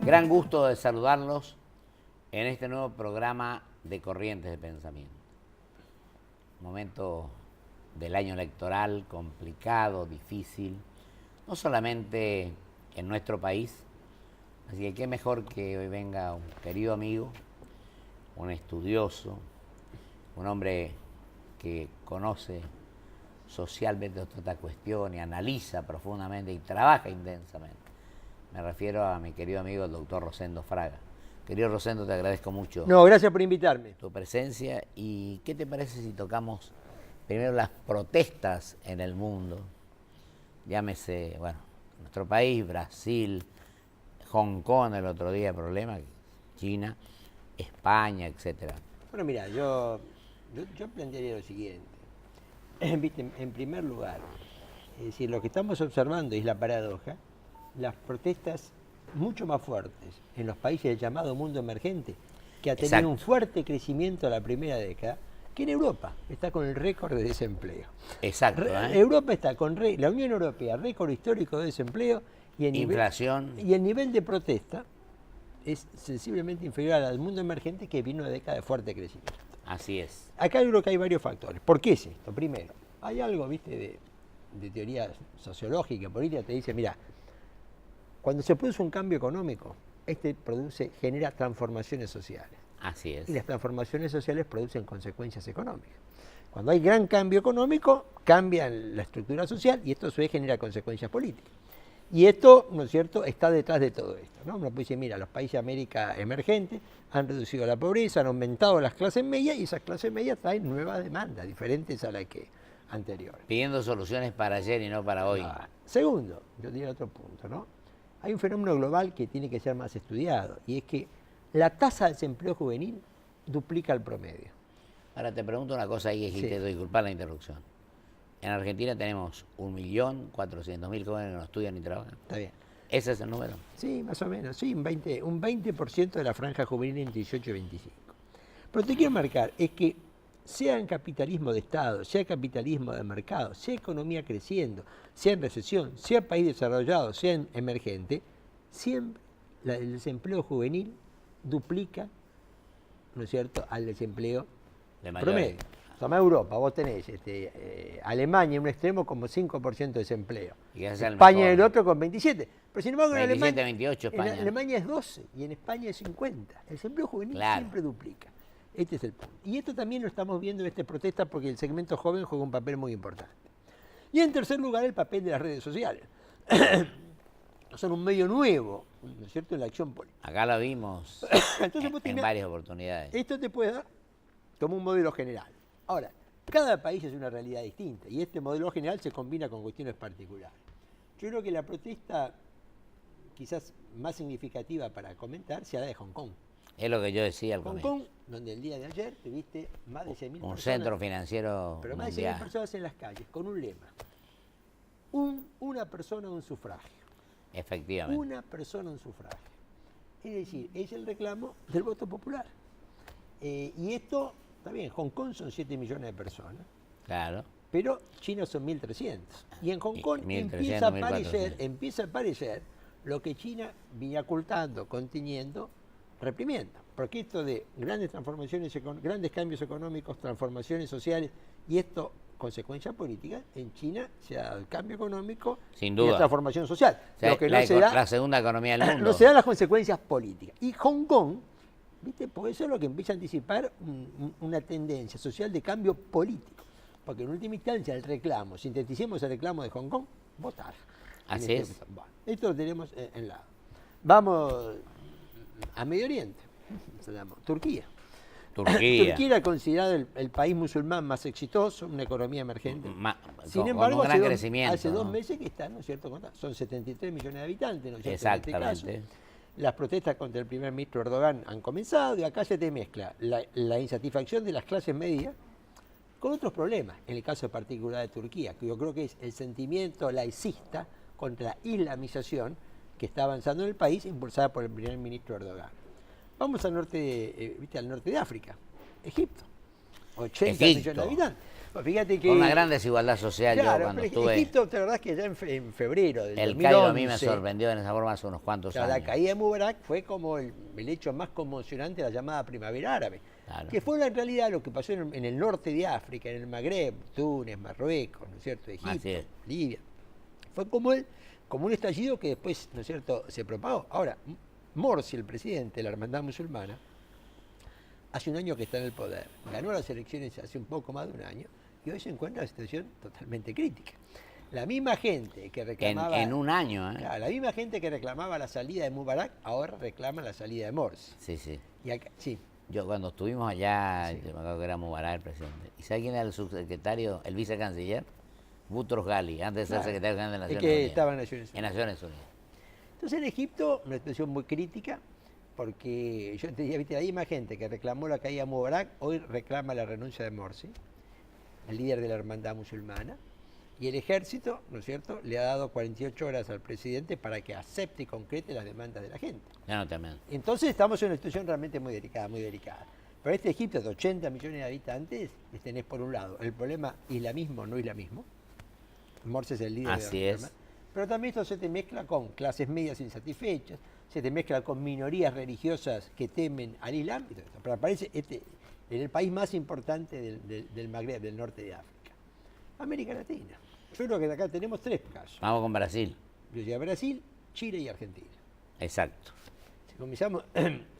Gran gusto de saludarlos en este nuevo programa de Corrientes de Pensamiento. Momento del año electoral complicado, difícil, no solamente en nuestro país, así que qué mejor que hoy venga un querido amigo, un estudioso, un hombre que conoce socialmente toda esta cuestión y analiza profundamente y trabaja intensamente. Me refiero a mi querido amigo el doctor Rosendo Fraga. Querido Rosendo, te agradezco mucho. No, gracias por invitarme. Tu presencia. ¿Y qué te parece si tocamos primero las protestas en el mundo? Llámese, bueno, nuestro país, Brasil, Hong Kong el otro día, problema, China, España, etcétera. Bueno, mira, yo plantearía lo siguiente. Viste, en primer lugar, es decir, lo que estamos observando es la paradoja, las protestas mucho más fuertes en los países del llamado mundo emergente, que ha tenido Exacto. un fuerte crecimiento en la primera década, que en Europa está con el récord de desempleo. Exacto. Europa está con la Unión Europea, récord histórico de desempleo y Inflación. Y el nivel de protesta es sensiblemente inferior al mundo emergente, que vino una década de fuerte crecimiento. Así es. Acá yo creo que hay varios factores. ¿Por qué es esto? Primero, hay algo, viste, de teoría sociológica, política, te dice, mira, cuando se produce un cambio económico, genera transformaciones sociales. Así es. Y las transformaciones sociales producen consecuencias económicas. Cuando hay gran cambio económico, cambia la estructura social y esto a su vez genera consecuencias políticas. Y esto, ¿no es cierto?, está detrás de todo esto, ¿no? Uno puede decir, mira, los países de América emergente han reducido la pobreza, han aumentado las clases medias y esas clases medias traen nuevas demandas, diferentes a las que anteriores. Pidiendo soluciones para ayer y no para hoy. Segundo, yo diría otro punto, ¿no? Hay un fenómeno global que tiene que ser más estudiado y es que la tasa de desempleo juvenil duplica el promedio. Ahora te pregunto una cosa ahí, Sí. te disculpa la interrupción. En Argentina tenemos 1.400.000 jóvenes que no estudian ni trabajan. Está bien. ¿Ese es el número? Sí, más o menos, sí, un 20% de la franja juvenil entre 18 y 25. Pero te quiero marcar, es que sea en capitalismo de Estado, sea capitalismo de mercado, sea economía creciendo, sea en recesión, sea país desarrollado, sea en emergente, siempre el desempleo juvenil duplica, ¿no es cierto?, al desempleo De mayor. promedio. Toma Europa, vos tenés Alemania en un extremo como 5% de desempleo, Y ese es el España mejor. en el otro con 27%. Pero sin embargo 27, en Alemania, 28 España. en Alemania es 12% y en España es 50%. El desempleo juvenil Claro. siempre duplica. Este es el punto. Y esto también lo estamos viendo en esta protesta porque el segmento joven juega un papel muy importante. Y en tercer lugar, el papel de las redes sociales. Son un medio nuevo, ¿no es cierto?, en la acción política. Acá lo vimos Entonces, vos en tenés- varias oportunidades. Esto te puede dar como un modelo general. Ahora, cada país es una realidad distinta y este modelo general se combina con cuestiones particulares. Yo creo que la protesta quizás más significativa para comentar sea la de Hong Kong. Es lo que yo decía al Hong comienzo. Kong, donde el día de ayer tuviste más de 100.000 personas. Un centro financiero Pero más de 100.000 mundial. personas en las calles, con un lema. Una persona, un sufragio. Efectivamente. Una persona, un sufragio. Es decir, es el reclamo del voto popular. Y esto, está bien, Hong Kong son 7 millones de personas, Claro. pero China son 1.300. Y en Hong Y Kong 1.300, empieza a aparecer lo que China venía ocultando, conteniendo, reprimiendo. Porque esto de grandes transformaciones, grandes cambios económicos, transformaciones sociales, y esto, consecuencia política, en China se ha dado el cambio económico Sin y duda. la transformación social. O sea, Lo que no se da, la segunda economía del mundo. no se dan las consecuencias políticas. Y Hong Kong, ¿viste? Puede ser lo que empieza a anticipar una tendencia social de cambio político. Porque en última instancia el reclamo, sinteticemos el reclamo de Hong Kong, votar. Así es. Bueno, esto lo tenemos en lado. Vamos a Medio Oriente, se llama Turquía. Turquía. Turquía era considerado el país musulmán más exitoso, una economía emergente. Sin Con embargo, un gran hace crecimiento. hace 2 ¿no? meses que están, ¿no es cierto? Son 73 millones de habitantes, ¿no es cierto? Exactamente. En este caso. Las protestas contra el primer ministro Erdogan han comenzado y acá se te mezcla la insatisfacción de las clases medias con otros problemas, en el caso particular de Turquía, que yo creo que es el sentimiento laicista contra la islamización que está avanzando en el país, impulsada por el primer ministro Erdogan. Vamos al norte, al norte de África, Egipto, 80 millones de habitantes. Fíjate que... Con una gran desigualdad social. Claro, Yo cuando pero estuve... Egipto, la verdad es que ya en febrero del El 2011... Cairo a mí me sorprendió en esa forma hace unos cuantos O sea, la años. caída de Mubarak fue como el hecho más conmocionante de la llamada primavera árabe. Claro. Que fue en realidad lo que pasó en el norte de África, en el Magreb, Túnez, Marruecos, ¿no es cierto? Así es. Egipto, Libia. Fue como un estallido que después, ¿no es cierto?, se propagó. Ahora, Morsi, el presidente de la Hermandad Musulmana, hace un año que está en el poder, ganó las elecciones hace un poco más de un año y hoy se encuentra en una situación totalmente crítica. La misma gente que reclamaba... En un año, ¿eh? Claro, la misma gente que reclamaba la salida de Mubarak ahora reclama la salida de Morsi. Sí, sí. Y acá, sí. Yo cuando estuvimos allá, Sí. yo me acuerdo que era Mubarak el presidente. ¿Y sabe quién era el subsecretario, el vicecanciller? Boutros Ghali, antes de ser Claro. secretario general de Es Naciones que Unidas. estaba en Naciones En Unidas. Naciones Unidas. Entonces en Egipto, una situación muy crítica, porque yo te decía, viste, la misma gente que reclamó la caída de Mubarak, hoy reclama la renuncia de Morsi, el líder de la hermandad musulmana, y el ejército, ¿no es cierto?, le ha dado 48 horas al presidente para que acepte y concrete las demandas de la gente. Ya no también. Entonces estamos en una situación realmente muy delicada, muy delicada. Pero este Egipto de 80 millones de habitantes, tenés por un lado el problema islamismo, no islamismo. Morsi es el líder Así de la es. hermandad. Pero también esto se te mezcla con clases medias insatisfechas, se te mezcla con minorías religiosas que temen al Islam. Y todo esto. Pero aparece en el país más importante del Magreb, del norte de África. América Latina. Yo creo que de acá tenemos 3 casos. Vamos con Brasil. Yo diría Brasil, Chile y Argentina. Exacto. Si comenzamos,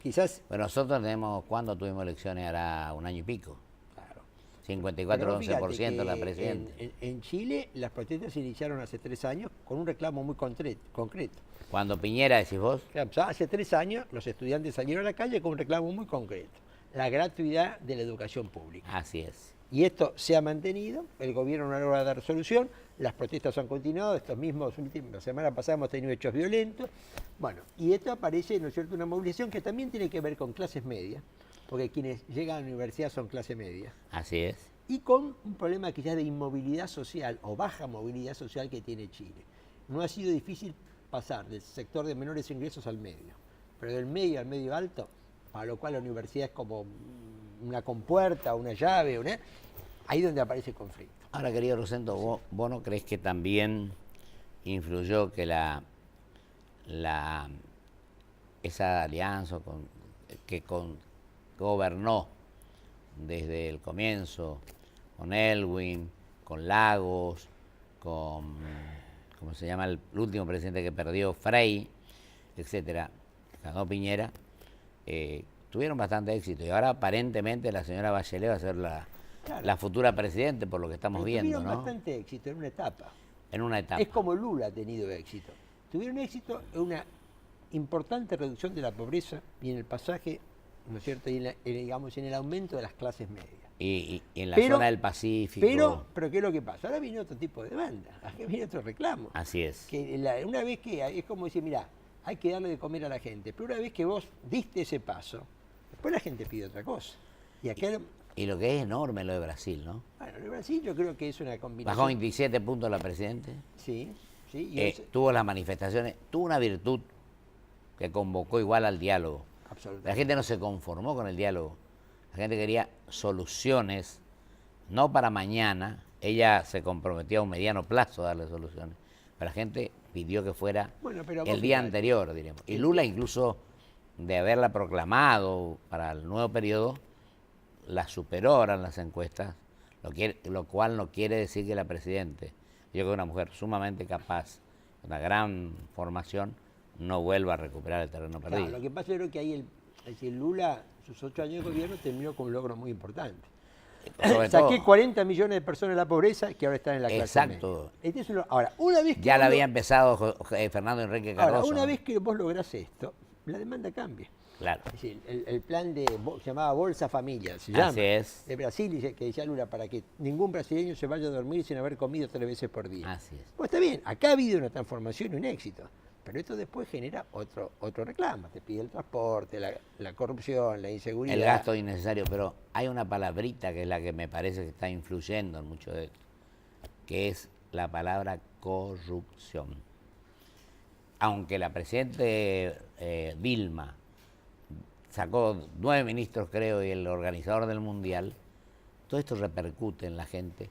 quizás... Bueno, nosotros tenemos, ¿cuándo tuvimos elecciones? Hará un año y pico. Claro. 54-11% la presidenta. En Chile las protestas se iniciaron hace 3 años con un reclamo muy concreto. Cuando Piñera, decís vos, Claro, pues, hace 3 años los estudiantes salieron a la calle con un reclamo muy concreto, la gratuidad de la educación pública. así es. Y esto se ha mantenido, el gobierno no ha logrado dar solución, las protestas han continuado, la semana pasada hemos tenido hechos violentos. Bueno, y esto aparece, ¿no es cierto?, una movilización que también tiene que ver con clases medias, porque quienes llegan a la universidad son clase media, Así es. y con un problema quizás de inmovilidad social o baja movilidad social que tiene Chile. No ha sido difícil pasar del sector de menores ingresos al medio, pero del medio al medio alto, para lo cual la universidad es como una compuerta, una llave, ahí donde aparece el conflicto. Ahora, querido Rosendo, ¿vos no crees que también influyó que esa alianza que gobernó desde el comienzo con Elwin, con Lagos, con, ¿cómo se llama el último presidente que perdió, Frei, etcétera, ganó Piñera, tuvieron bastante éxito? Y ahora aparentemente la señora Bachelet va a ser la futura presidente, por lo que estamos Pero viendo, tuvieron ¿no? bastante éxito en una etapa. En una etapa. Es como Lula ha tenido éxito. Tuvieron éxito en una importante reducción de la pobreza y en el pasaje, ¿no es cierto?, y digamos, en el aumento de las clases medias. Y en la Pero- zona del Pacífico. Pero ¿qué es lo que pasa? Ahora viene otro tipo de demanda, ahora viene otro reclamo. Así es. Que una vez que, es como decir, mira, hay que darle de comer a la gente, pero una vez que vos diste ese paso, después la gente pide otra cosa. Y acá, Y lo que es enorme lo de Brasil, ¿no? bueno, en Brasil yo creo que es una combinación. Bajó 27 puntos la presidenta. Sí, sí, y Tuvo las manifestaciones, tuvo una virtud que convocó igual al diálogo. La absolutamente. gente no se conformó con el diálogo. La gente quería soluciones, no para mañana. Ella se comprometió a un mediano plazo a darle soluciones. Pero la gente pidió que fuera Bueno, pero el vos día fijate. anterior, diríamos. Y Lula incluso, de haberla proclamado para el nuevo periodo, la superó ahora en las encuestas, lo cual no quiere decir que la presidente, yo creo que una mujer sumamente capaz, una gran formación, no vuelva a recuperar el terreno Claro, perdido. lo que pasa es que ahí es decir, Lula, sus 8 años de gobierno, terminó con un logro muy importante. Sobre Saqué todo, 40 millones de personas de la pobreza que ahora están en la clase Exacto. media. Ahora, una vez que ya vos la lo- había empezado Fernando Enrique ahora, Cardoso. una ¿no? vez que vos lográs esto, la demanda cambia. Claro, Es decir, el plan se llamaba Bolsa Familia, se así llama. es, De Brasil, que decía Lula, para que ningún brasileño se vaya a dormir sin haber comido 3 veces por día. así es. Pues está bien, acá ha habido una transformación y un éxito, pero esto después genera otro reclamo. Te pide el transporte, la corrupción, la inseguridad. El gasto innecesario, pero hay una palabrita que es la que me parece que está influyendo en mucho de esto, que es la palabra corrupción. Aunque la presidenta Dilma sacó 9 ministros, creo, y el organizador del Mundial, todo esto repercute en la gente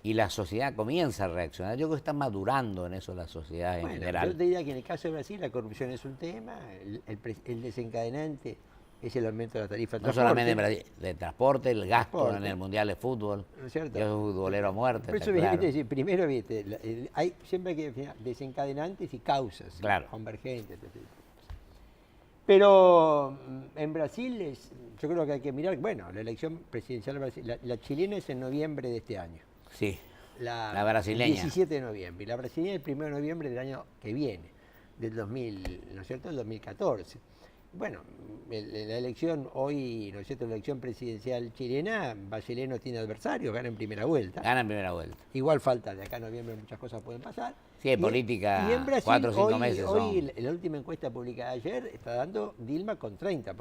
y la sociedad comienza a reaccionar. Yo creo que está madurando en eso la sociedad en general. Yo te diría que en el caso de Brasil la corrupción es un tema, el desencadenante es el aumento de la tarifa de No transporte. solamente en Brasil, de transporte, el gasto Transporte. en el Mundial de Fútbol. ¿No es cierto? Yo soy futbolero a muerte. Por eso, está claro. viste, primero, hay siempre hay que definir desencadenantes y causas, Claro. convergentes. Pero en Brasil yo creo que hay que mirar, bueno, la elección presidencial de Brasil, la chilena es en noviembre de este año. Sí, La brasileña. El 17 de noviembre. Y la brasileña el 1 de noviembre del año que viene, del 2000, ¿no es cierto?, del 2014. Bueno, la elección hoy, ¿no es cierto?, la elección presidencial chilena, Bachelet no tiene adversario, gana en primera vuelta. gana en primera vuelta. Igual falta, de acá a noviembre muchas cosas pueden pasar. Sí, en política, y en Brasil, 4 o 5 hoy, meses hoy son. la última encuesta publicada ayer está dando Dilma con 30%.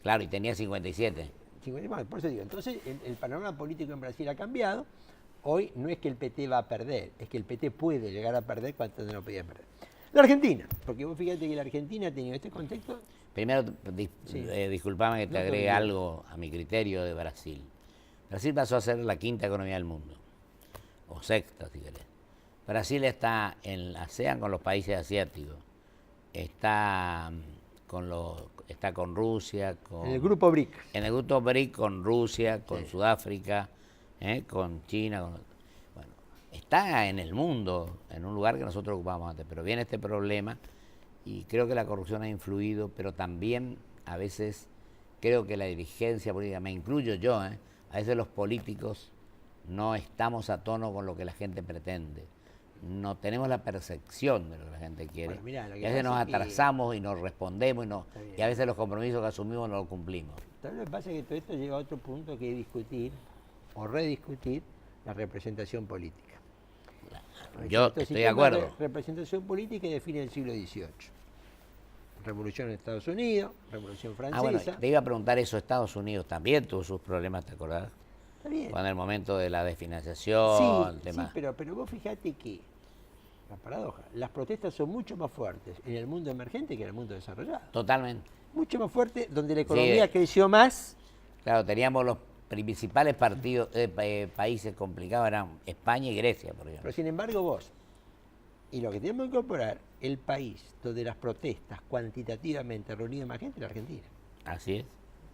Claro, y tenía 57. Bueno, por eso digo, entonces el panorama político en Brasil ha cambiado. Hoy no es que el PT va a perder, es que el PT puede llegar a perder cuando no lo podía perder. La Argentina, porque vos fíjate que la Argentina ha tenido este contexto. Primero, Sí. disculpame que te No te agregue olvides. algo a mi criterio de Brasil. Brasil pasó a ser la quinta economía del mundo, o sexta, si querés. Brasil está en la ASEAN con los países asiáticos, está con Rusia, En el grupo BRIC. en el grupo BRIC con Rusia, con Sudáfrica, con China. Bueno, está en el mundo, en un lugar que nosotros ocupamos antes, pero viene este problema y creo que la corrupción ha influido, pero también a veces creo que la dirigencia política, me incluyo yo, a veces los políticos no estamos a tono con lo que la gente pretende. No tenemos la percepción de lo que la gente quiere. Bueno, mirá, lo que y a veces pasa nos es que- atrasamos y nos respondemos Está bien. y a veces los compromisos que asumimos no los cumplimos. Tal vez lo que pasa es que todo esto llega a otro punto que es discutir o rediscutir la representación política. Yo Este estoy de sistema acuerdo. Representación política define el siglo XVIII. Revolución en Estados Unidos, Revolución Francesa. Bueno, te iba a preguntar eso, Estados Unidos también tuvo sus problemas, ¿te acordás? Está bien. Con el momento de la desfinanciación, el Sí, tema. pero vos fíjate que, la paradoja, las protestas son mucho más fuertes en el mundo emergente que en el mundo desarrollado. Totalmente. Mucho más fuerte, donde la economía Sí. creció más. Claro, teníamos los principales países complicados, eran España y Grecia, por ejemplo. Pero sin embargo vos, y lo que tenemos que incorporar, el país donde las protestas cuantitativamente reunido más gente es la Argentina. Así es.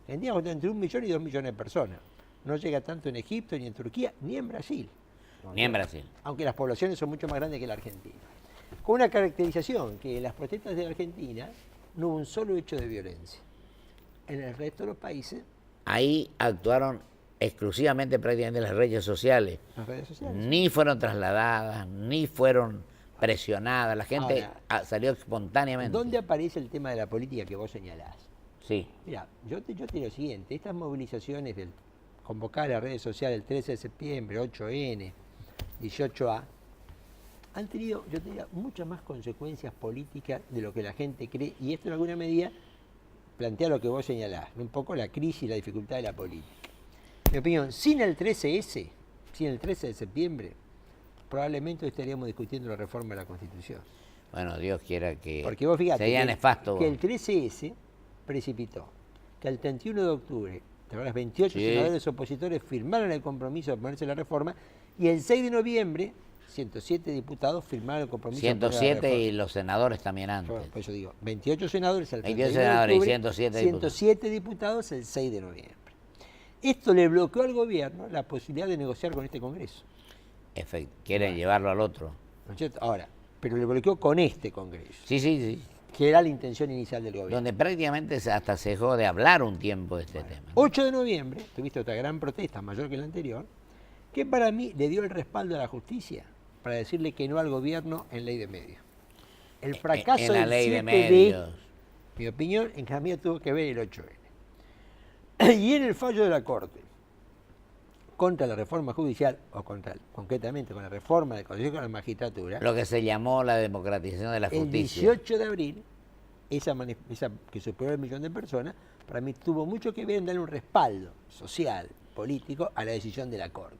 Argentina cuenta entre 1 millón y 2 millones de personas. No llega tanto en Egipto, ni en Turquía, ni en Brasil. Ni en Brasil. Aunque las poblaciones son mucho más grandes que la Argentina. Con una caracterización, que en las protestas de la Argentina no hubo un solo hecho de violencia. En el resto de los países, Ahí actuaron exclusivamente prácticamente las redes sociales. las redes sociales. Ni fueron trasladadas, ni fueron presionadas. La gente Ahora, salió espontáneamente. ¿Dónde aparece el tema de la política que vos señalás? Sí. Mira, yo te digo lo siguiente, estas movilizaciones del convocar a las redes sociales el 13 de septiembre, 8N, 18A, han tenido, yo te diría, muchas más consecuencias políticas de lo que la gente cree, y esto en alguna medida plantea lo que vos señalás, un poco la crisis y la dificultad de la política. En mi opinión, sin el 13S, sin el 13 de septiembre, probablemente hoy estaríamos discutiendo la reforma de la Constitución. Bueno, Dios quiera que Porque vos fíjate sería nefasto. que el 13S precipitó que el 31 de octubre, las 28 Sí. senadores opositores firmaron el compromiso de ponerse la reforma, y el 6 de noviembre 107 diputados firmaron el compromiso de ponerse la 107 y reforma. los senadores también antes. Por eso digo, 28 senadores el 28 31 de senadores y octubre, 107 diputados. 107 diputados el 6 de noviembre. Esto le bloqueó al gobierno la posibilidad de negociar con este Congreso. Quieren llevarlo al otro. ¿No es cierto? Ahora, pero le bloqueó con este Congreso, Sí, sí, sí. que era la intención inicial del gobierno. Donde prácticamente hasta se dejó de hablar un tiempo de este tema. 8 de noviembre, tuviste otra gran protesta, mayor que la anterior, que para mí le dio el respaldo a la justicia para decirle que no al gobierno en ley de medios. El fracaso en la del ley de 7D, medios. mi opinión, en cambio tuvo que ver el 8N. Y en el fallo de la Corte contra la reforma judicial, o concretamente con la reforma del Consejo de la Magistratura, Lo que se llamó la democratización de la el justicia. 18 de abril, esa que superó el 1.000.000 de personas, para mí tuvo mucho que ver en darle un respaldo social, político, a la decisión de la Corte.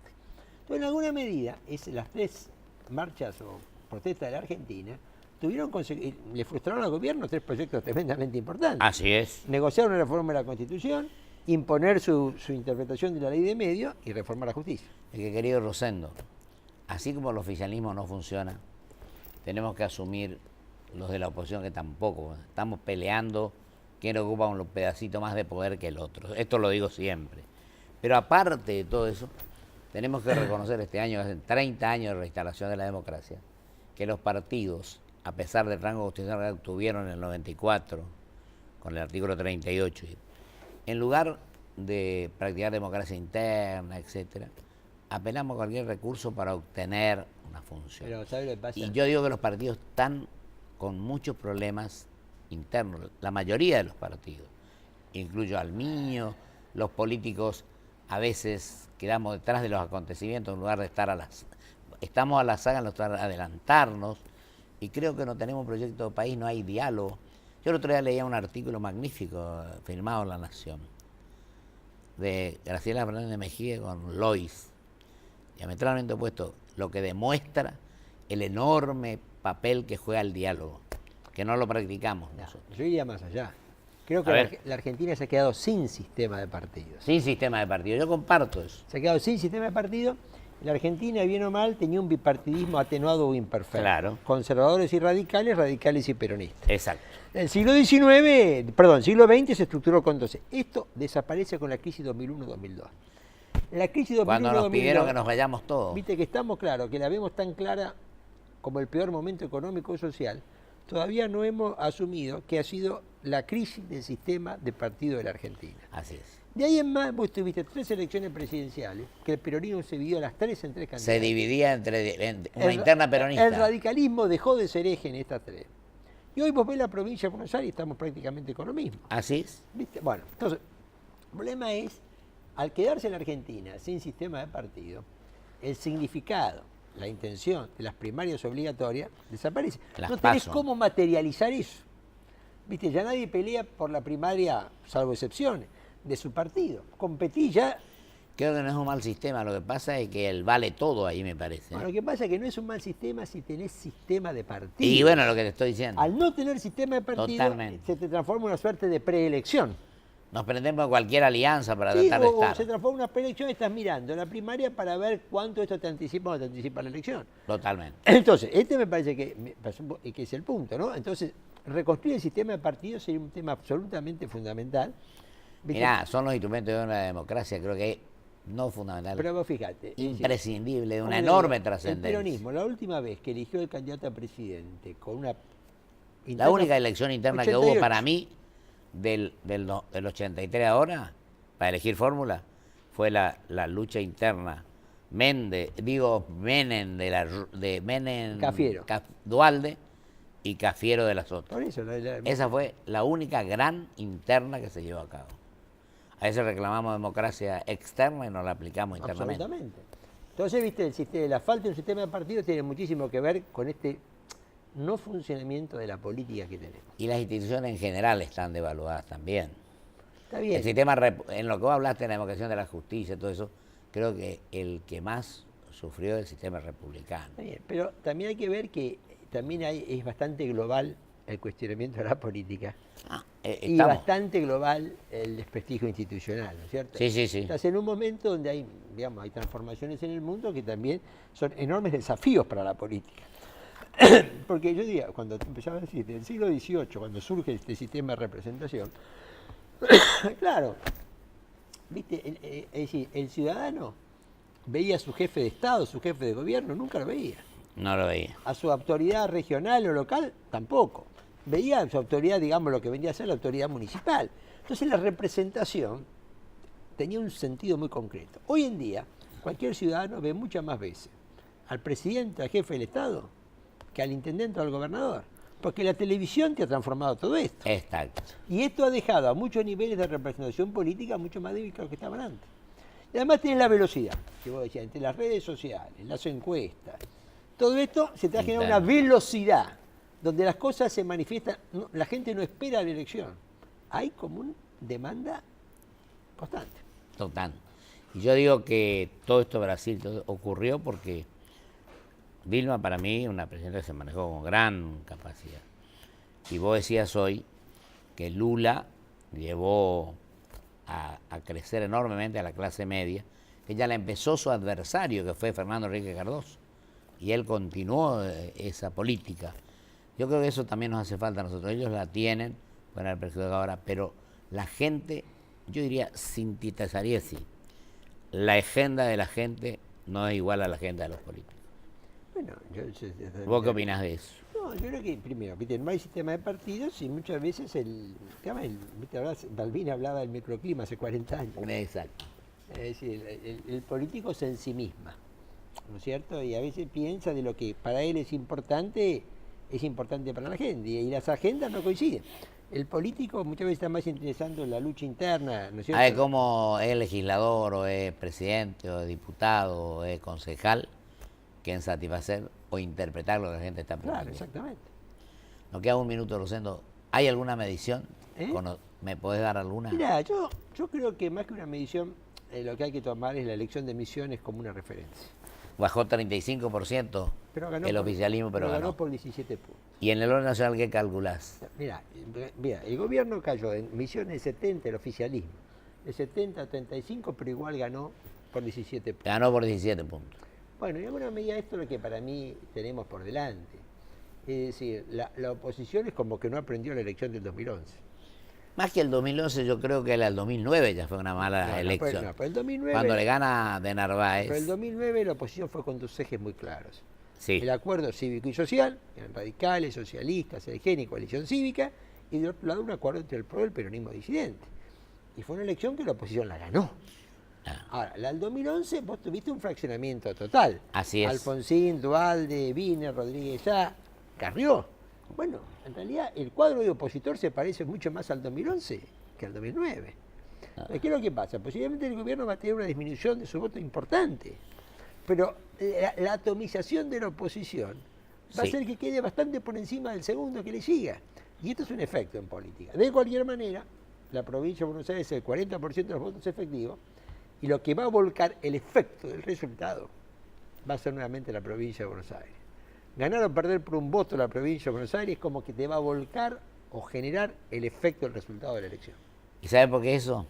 Entonces, en alguna medida, las 3 marchas o protestas de la Argentina le frustraron al gobierno 3 proyectos tremendamente importantes. Así es. Negociar una reforma de la Constitución, imponer su interpretación de la ley de medios y reformar la justicia. Es que, querido Rosendo, así como el oficialismo no funciona, tenemos que asumir los de la oposición que tampoco. Estamos peleando quién ocupa un pedacito más de poder que el otro. Esto lo digo siempre. Pero aparte de todo eso, tenemos que reconocer este año, que hacen 30 años de reinstalación de la democracia, que los partidos, a pesar del rango constitucional que tuvieron en el 94, con el artículo 38, en lugar de practicar democracia interna, etcétera, apelamos a cualquier recurso para obtener una función. Pero, ¿sabe lo que pasa? Y yo digo que los partidos están con muchos problemas internos, la mayoría de los partidos, incluyo al mío, los políticos a veces quedamos detrás de los acontecimientos en lugar de estar estamos a la saga en lugar de adelantarnos, y creo que no tenemos proyecto de país, no hay diálogo. Yo el otro día leía un artículo magnífico firmado en La Nación de Graciela Fernández de Mejía con Lois, diametralmente opuesto, lo que demuestra el enorme papel que juega el diálogo, que no lo practicamos nosotros. Yo iría más allá. Creo que la Argentina se ha quedado sin sistema de partidos. Sin sistema de partido, yo comparto eso. Se ha quedado sin sistema de partido. La Argentina, bien o mal, tenía un bipartidismo atenuado o imperfecto. Claro. Conservadores y radicales, radicales y peronistas. Exacto. El siglo XX se estructuró con 12. Esto desaparece con la crisis 2001-2002. La crisis 2001-2002... Cuando nos pidieron que nos vayamos todos. Viste que estamos claros, que la vemos tan clara como el peor momento económico y social. Todavía no hemos asumido que ha sido la crisis del sistema de partido de la Argentina. Así es. De ahí en más, vos tuviste 3 elecciones presidenciales, que el peronismo se dividió a las 3 en 3 candidatos. Se dividía entre una interna peronista. El radicalismo dejó de ser eje en estas 3. Y hoy vos ves la provincia de Buenos Aires y estamos prácticamente con lo mismo. Así es. ¿Viste? Bueno, entonces, el problema es, al quedarse en la Argentina sin sistema de partido, el significado, la intención de las primarias obligatorias desaparece. No tenés cómo materializar eso. ¿Viste? Ya nadie pelea por la primaria, salvo excepciones, de su partido. Competí ya. Creo que no es un mal sistema, lo que pasa es que él vale todo ahí, me parece. Bueno, lo que pasa es que no es un mal sistema si tenés sistema de partido. Y bueno, lo que te estoy diciendo. Al no tener sistema de partido, totalmente, se te transforma en una suerte de preelección. Nos prendemos a cualquier alianza para tratar de estar. O se transforma en una preelección y estás mirando la primaria para ver cuánto esto te anticipa o no te anticipa la elección. Totalmente. Entonces, este me parece que es el punto, ¿no? Entonces, reconstruir el sistema de partidos sería un tema absolutamente fundamental. Mirá, son los instrumentos de una democracia, creo que no fundamental. Pero vos fíjate. Imprescindible, de una enorme trascendencia. El peronismo, la última vez que eligió el candidato a presidente con una... La única elección interna 88. Que hubo para mí, del 83 ahora, para elegir fórmula, fue la lucha interna Menem Cafiero. Duhalde y Cafiero de las otras. Por eso, esa fue la única gran interna que se llevó a cabo. A veces reclamamos democracia externa y no la aplicamos internamente. Absolutamente. Entonces, viste, la falta de un sistema de partidos tiene muchísimo que ver con este no funcionamiento de la política que tenemos. Y las instituciones en general están devaluadas también. Está bien. El sistema, en lo que vos hablaste de la democracia, de la justicia, todo eso, creo que el que más sufrió es el sistema republicano. Está bien, pero también hay que ver que también es bastante global el cuestionamiento de la política. Y bastante global el desprestigio institucional, ¿no es cierto? Sí, sí, sí. Estás en un momento donde hay transformaciones en el mundo que también son enormes desafíos para la política. Porque yo diría, cuando empezaba a decir, del siglo XVIII, cuando surge este sistema de representación, claro, ¿viste? Es decir, el ciudadano veía a su jefe de Estado, su jefe de gobierno, nunca lo veía. No lo veía. A su autoridad regional o local, tampoco. Veía a su autoridad, digamos, lo que vendría a ser la autoridad municipal. Entonces la representación tenía un sentido muy concreto. Hoy en día, cualquier ciudadano ve muchas más veces al presidente, al jefe del Estado, que al intendente o al gobernador. Porque la televisión te ha transformado todo esto. Exacto. Y esto ha dejado a muchos niveles de representación política mucho más débiles que los que estaban antes. Y además tienes la velocidad, que vos decías, entre las redes sociales, las encuestas. Todo esto se te ha generado una velocidad donde las cosas se manifiestan, la gente no espera la elección. Hay como una demanda constante. Total. Y yo digo que todo esto en Brasil ocurrió porque Dilma para mí una presidenta que se manejó con gran capacidad. Y vos decías hoy que Lula llevó a crecer enormemente a la clase media, que ya la empezó su adversario, que fue Fernando Enrique Cardoso, y él continuó esa política. Yo creo que eso también nos hace falta a nosotros. Ellos la tienen, pueden haber perjudicado ahora, pero la gente, yo diría, sintetizaría así. La agenda de la gente no es igual a la agenda de los políticos. Bueno, ¿Vos qué opinás de eso? No, yo creo que primero, ¿viste? No hay sistema de partidos y muchas veces Balbín hablaba del microclima hace 40 años. Exacto. Es decir, el político se ensimisma, ¿no es cierto? Y a veces piensa de lo que para él es importante para la gente, y las agendas no coinciden. El político muchas veces está más interesado en la lucha interna, ¿no es cierto? A ver, cómo es legislador, o es presidente, o es diputado, o es concejal, que en satisfacer o interpretar lo que la gente está preguntando. Claro, exactamente. Nos queda un minuto, Rosendo. ¿Hay alguna medición? ¿Me podés dar alguna? Mira, yo creo que más que una medición, lo que hay que tomar es la elección de Misiones como una referencia. Bajó 35% el oficialismo, pero ganó por 17 puntos. ¿Y en el orden nacional qué calculás? Mira, el gobierno cayó en Misiones 70, el oficialismo. De 70 a 35, pero igual ganó por 17 puntos. Ganó por 17 puntos. Bueno, en alguna medida esto es lo que para mí tenemos por delante. Es decir, la oposición es como que no aprendió la elección del 2011. Más que el 2011, yo creo que el 2009 ya fue una mala elección. El 2009, cuando le gana de Narváez. Pero el 2009 la oposición fue con dos ejes muy claros. Sí. El acuerdo cívico y social, eran radicales, socialistas, EGN y coalición cívica, y de otro lado un acuerdo entre el PRO y el peronismo disidente. Y fue una elección que la oposición la ganó. Ahora, la del 2011 vos tuviste un fraccionamiento total. Así es. Alfonsín, Duhalde, Wiener, Rodríguez Sá, Carrió. Bueno, en realidad el cuadro de opositor se parece mucho más al 2011 que al 2009. ¿Qué es lo que pasa? Posiblemente el gobierno va a tener una disminución de su voto importante, pero la atomización de la oposición va a hacer que quede bastante por encima del segundo que le siga. Y esto es un efecto en política. De cualquier manera, la provincia de Buenos Aires es el 40% de los votos efectivos, y lo que va a volcar el efecto del resultado va a ser nuevamente la provincia de Buenos Aires. Ganar o perder por un voto la provincia de Buenos Aires es como que te va a volcar o generar el efecto del resultado de la elección. ¿Y sabe por qué eso?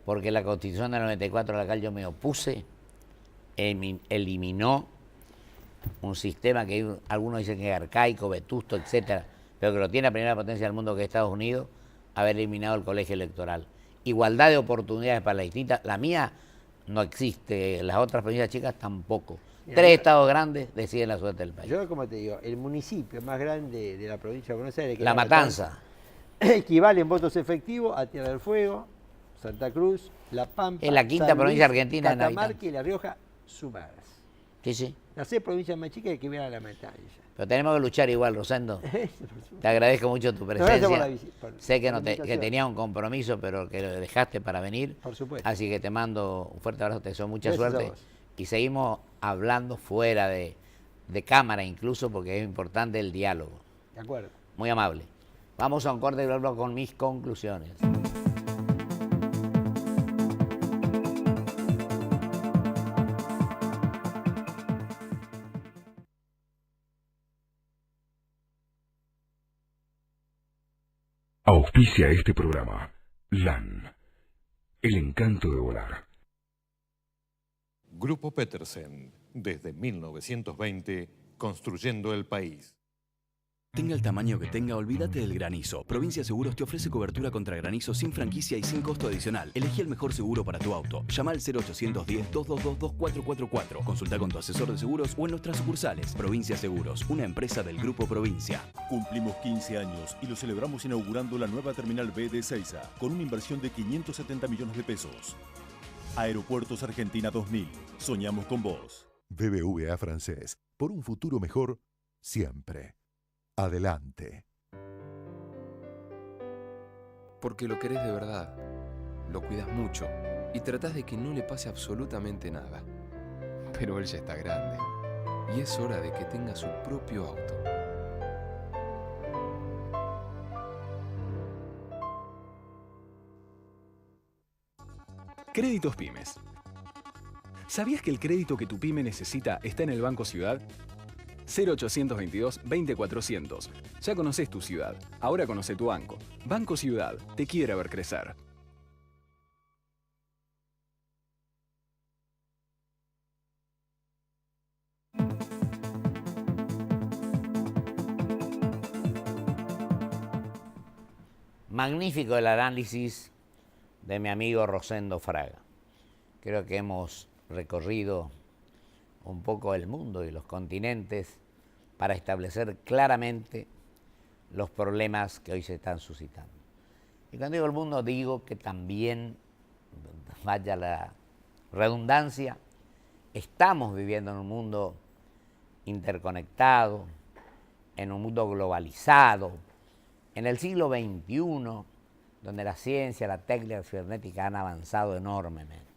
Porque la Constitución del 94 a la cual yo me opuse eliminó un sistema que algunos dicen que es arcaico, vetusto, etcétera, pero que lo tiene la primera potencia del mundo, que es Estados Unidos, haber eliminado el colegio electoral. Igualdad de oportunidades para las distintas. La mía no existe, las otras provincias chicas tampoco. Mira, 3 estados grandes deciden la suerte del país. Yo, como te digo, el municipio más grande de la provincia de Buenos Aires, que La Matanza, equivale en votos efectivos a Tierra del Fuego, Santa Cruz, La Pampa, es la quinta provincia argentina en Catamarca y La Rioja sumadas. Sí, sí. Las 6 provincias más chicas equivalen a la Matanza. Pero tenemos que luchar igual, Rosendo. Te agradezco mucho tu presencia. Sé que tenías un compromiso, pero que lo dejaste para venir. Por supuesto. Así que te mando un fuerte abrazo, te deseo mucha suerte. Y seguimos hablando fuera de cámara incluso, porque es importante el diálogo. De acuerdo. Muy amable. Vamos a un corte y vuelvo con mis conclusiones. Auspicia este programa. LAN. El encanto de volar. Grupo Petersen, desde 1920, construyendo el país. Tenga el tamaño que tenga, olvídate del granizo. Provincia Seguros te ofrece cobertura contra granizo sin franquicia y sin costo adicional. Elegí el mejor seguro para tu auto. Llama al 0810-222-2444. Consulta con tu asesor de seguros o en nuestras sucursales. Provincia Seguros, una empresa del Grupo Provincia. Cumplimos 15 años y lo celebramos inaugurando la nueva Terminal B de Ezeiza, con una inversión de 570 millones de pesos. Aeropuertos Argentina 2000. Soñamos con vos. BBVA Francés. Por un futuro mejor, siempre. Adelante. Porque lo querés de verdad, lo cuidas mucho y tratás de que no le pase absolutamente nada. Pero él ya está grande y es hora de que tenga su propio auto. Créditos Pymes. ¿Sabías que el crédito que tu pyme necesita está en el Banco Ciudad? 0822-20400. Ya conoces tu ciudad, ahora conoce tu banco. Banco Ciudad, te quiere ver crecer. magnífico el análisis de mi amigo Rosendo Fraga. Creo que hemos recorrido un poco el mundo y los continentes para establecer claramente los problemas que hoy se están suscitando. Y cuando digo el mundo, digo que también, vaya la redundancia, estamos viviendo en un mundo interconectado, en un mundo globalizado, en el siglo XXI, donde la ciencia, la técnica, la cibernética han avanzado enormemente.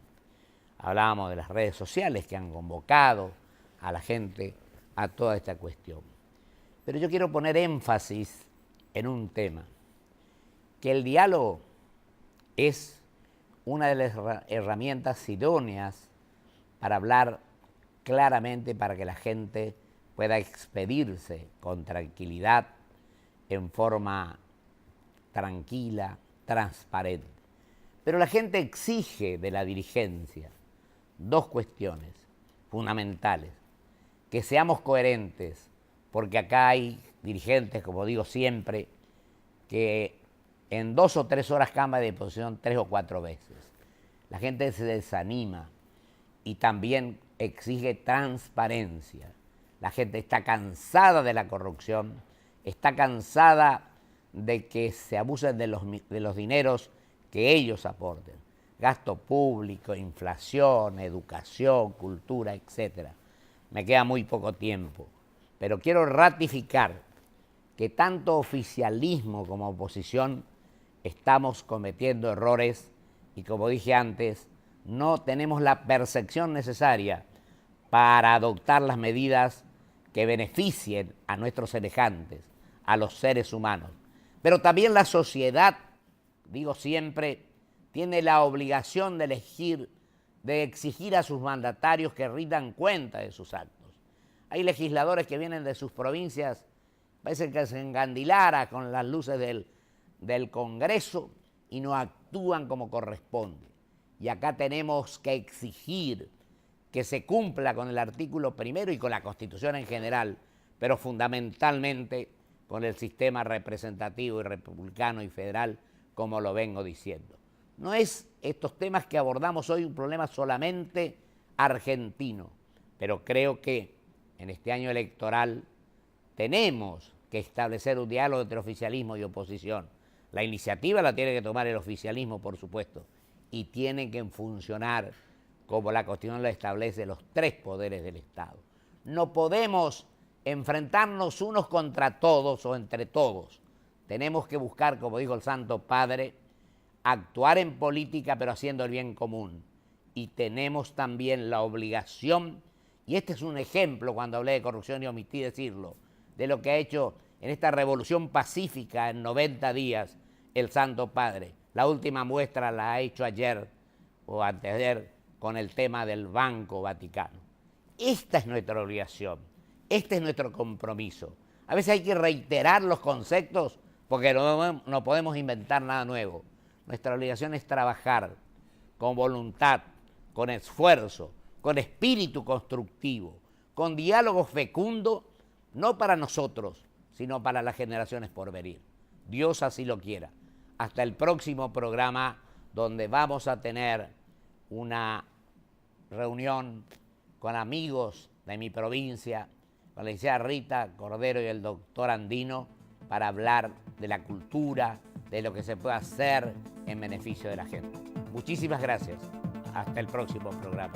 Hablábamos de las redes sociales que han convocado a la gente a toda esta cuestión. Pero yo quiero poner énfasis en un tema, que el diálogo es una de las herramientas idóneas para hablar claramente, para que la gente pueda expedirse con tranquilidad, en forma tranquila, transparente. Pero la gente exige de la dirigencia dos cuestiones fundamentales: que seamos coherentes, porque acá hay dirigentes, como digo siempre, que en 2 o 3 horas cambia de posición 3 o 4 veces. La gente se desanima y también exige transparencia. La gente está cansada de la corrupción, está cansada de que se abusen de los dineros que ellos aporten. Gasto público, inflación, educación, cultura, etc. Me queda muy poco tiempo, pero quiero ratificar que tanto oficialismo como oposición estamos cometiendo errores y, como dije antes, no tenemos la percepción necesaria para adoptar las medidas que beneficien a nuestros semejantes, a los seres humanos. Pero también la sociedad, digo siempre, tiene la obligación de exigir a sus mandatarios que rindan cuenta de sus actos. Hay legisladores que vienen de sus provincias, parece que se engandilara con las luces del Congreso y no actúan como corresponde. Y acá tenemos que exigir que se cumpla con el artículo 1 y con la Constitución en general, pero fundamentalmente con el sistema representativo y republicano y federal, como lo vengo diciendo. No es estos temas que abordamos hoy un problema solamente argentino, pero creo que en este año electoral tenemos que establecer un diálogo entre oficialismo y oposición. La iniciativa la tiene que tomar el oficialismo, por supuesto, y tiene que funcionar como la Constitución lo establece, los 3 poderes del Estado. No podemos enfrentarnos unos contra todos o entre todos. Tenemos que buscar, como dijo el Santo Padre, actuar en política pero haciendo el bien común. Y tenemos también la obligación, y este es un ejemplo cuando hablé de corrupción y omití decirlo, de lo que ha hecho en esta revolución pacífica en 90 días el Santo Padre. La última muestra la ha hecho ayer o anteayer con el tema del Banco Vaticano. Esta es nuestra obligación, este es nuestro compromiso. A veces hay que reiterar los conceptos porque no podemos inventar nada nuevo. Nuestra obligación es trabajar con voluntad, con esfuerzo, con espíritu constructivo, con diálogo fecundo, no para nosotros, sino para las generaciones por venir. Dios así lo quiera. Hasta el próximo programa, donde vamos a tener una reunión con amigos de mi provincia, con la licenciada Rita Cordero y el doctor Andino, para hablar de la cultura, de lo que se puede hacer en beneficio de la gente. Muchísimas gracias. Hasta el próximo programa.